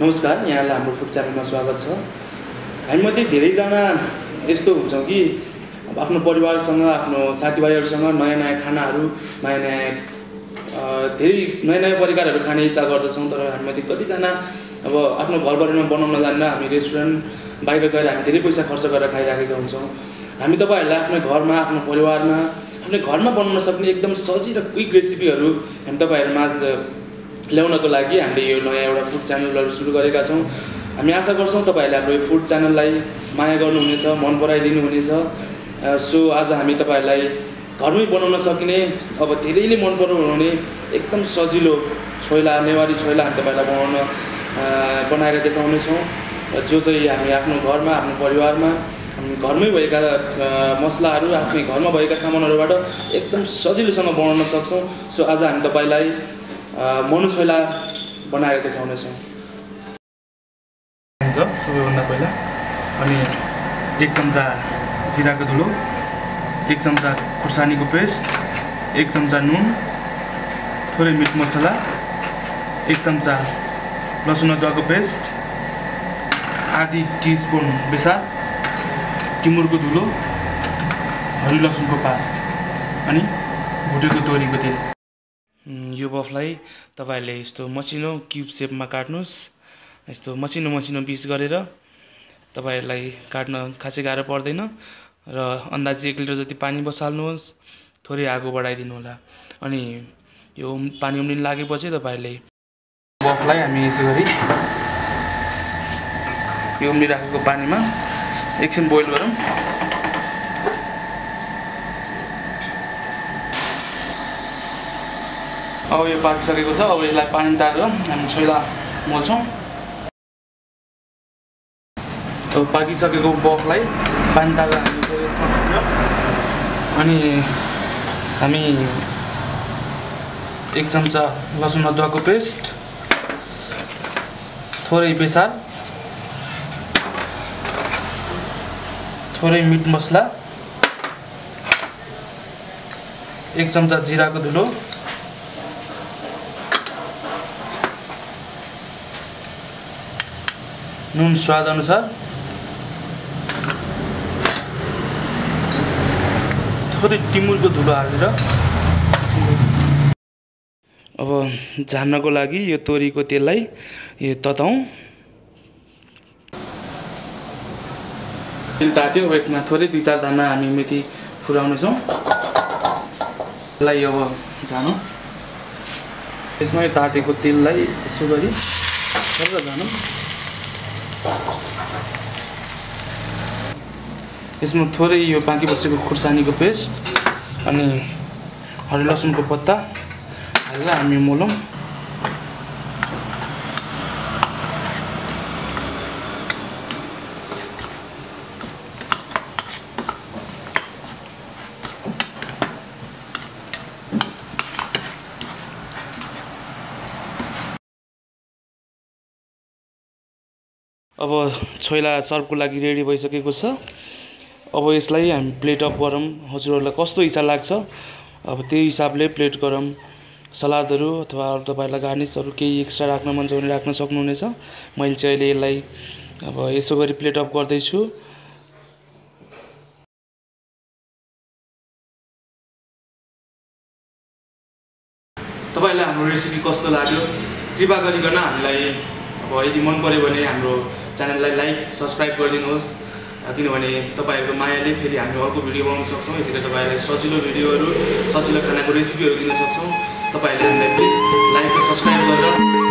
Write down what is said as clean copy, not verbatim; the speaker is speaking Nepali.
नमस्कार, यहाँलाई हाम्रो फुड च्यानलमा स्वागत छ। हामीमध्ये धेरैजना यस्तो हुन्छौँ कि आफ्नो परिवारसँग, आफ्नो साथीभाइहरूसँग नयाँ खानाहरू, धेरै नयाँ परिकारहरू खाने इच्छा गर्दछौँ। तर हामीमध्ये कतिजना अब आफ्नो घरबारीमा बनाउन जान्न, हामी रेस्टुरेन्ट बाहिर गएर हामी धेरै पैसा खर्च गरेर खाइराखेका हुन्छौँ। हामी तपाईँहरूलाई आफ्नो घरमा, आफ्नो परिवारमा, आफ्नो घरमा बनाउन सक्ने एकदम सजिलो क्विक रेसिपीहरू हामी तपाईँहरू माझ ल्याउनको लागि हामीले यो नयाँ एउटा फुड च्यानलहरू सुरु गरेका छौँ। हामी आशा गर्छौँ तपाईँहरूले हाम्रो यो फुड च्यानललाई माया गर्नुहुनेछ, मन पराइदिनु हुनेछ। सो आज हामी तपाईँहरूलाई घरमै बनाउन सकिने, अब धेरैले मन पराउनुहुने एकदम सजिलो छोइला, नेवारी छोइला हामी तपाईँहरूलाई बनाएर देखाउनेछौँ, जो चाहिँ हामी आफ्नो घरमा, आफ्नो परिवारमा, हामी घरमै भएका मसलाहरू, आफ्नै घरमा भएका सामानहरूबाट एकदम सजिलोसँग बनाउन सक्छौँ। सो आज हामी तपाईँलाई मनु छोइला बनाएर देखाउनेछौँ। सबैभन्दा पहिला अनि 1 चम्चा जिराको धुलो, 1 चम्चा खुर्सानीको पेस्ट, 1 चम्चा नुन, थोरै मिट मसला, 1 चम्चा लसुन अदुवाको पेस्ट, आधी टीस्पुन बेसार, टिमुरको धुलो, हरियो लसुनको पात अनि भुटेको तोरीको तेल। यो बफलाई तपाईहरुले यस्तो मसिनो क्युब शेपमा काट्नुस्। यस्तो मसिनो पिस गरेर तपाईहरुलाई काट्न खासै गाह्रो पर्दैन र अन्दाजी 1 लिटर जति पानी बसाल्नुहोस्। थोरै आगो बढाइदिनु होला अनि यो पानी उम्लिन लागेपछि तपाईहरुले बफलाई हामी यसै गरी यो उम्लिराखेको पानीमा एकछिन बोइल गरौँ। अब यो पाकिसकेको छ। अब यसलाई पानी तारेर हामी छोइला मोल्छौँ। अब पाकिसकेको बफलाई पानी तारेर हामी यसमा हाल्छौँ अनि हामी 1 चम्चा लसुन अदुवाको पेस्ट, थोरै बेसार, थोरै मिट मसला, 1 चम्चा जिराको धुलो, नुन स्वाद अनुसार, थोरै टिमुरको धुलो हालेर अब झान्नको लागि यो तोरीको तेललाई यो तताउँ। तेल तात्यो। अब यसमा थोरै 2-4 दाना हामी मेथी फुराउनेछौँ। यसलाई अब झानौँ। यसमा यो तातेको तेललाई यसो गरी झानौँ। यसमा थोरै यो पाकी बसेको खुर्सानीको पेस्ट अनि हरियो लसुनको पत्ता हालेर हामी मोलौँ। अब छोइला सर्भको लागि रेडी भइसकेको छ। अब यसलाई हामी प्लेट अप गरौँ। हजुरहरूलाई कस्तो इच्छा लाग्छ अब त्यही हिसाबले प्लेट गरौँ। सलादहरू अथवा अरू तपाईहरुलाई गार्निसहरू केही एक्स्ट्रा राख्न मन छ भने राख्न सक्नुहुनेछ। मैले चाहिँ अहिले यसलाई अब यसो गरी प्लेट अप गर्दैछु। तपाईहरुलाई हाम्रो रेसिपी कस्तो लाग्यो कृपया गरिकन हामीलाई अब यदि मन पर्यो भने हाम्रो च्यानललाई लाइक सब्स्क्राइब गरिदिनुहोस्, किनभने तपाईहरुको मायाले फेरि हामी अर्को भिडियो बनाउन सक्छौँ। यसैले तपाईहरुलाई सजिलो भिडियोहरू, सजिलो खानाको रेसिपीहरू दिन सक्छौँ। तपाईहरुले हामीलाई प्लिज लाइक र सब्स्क्राइब गरेर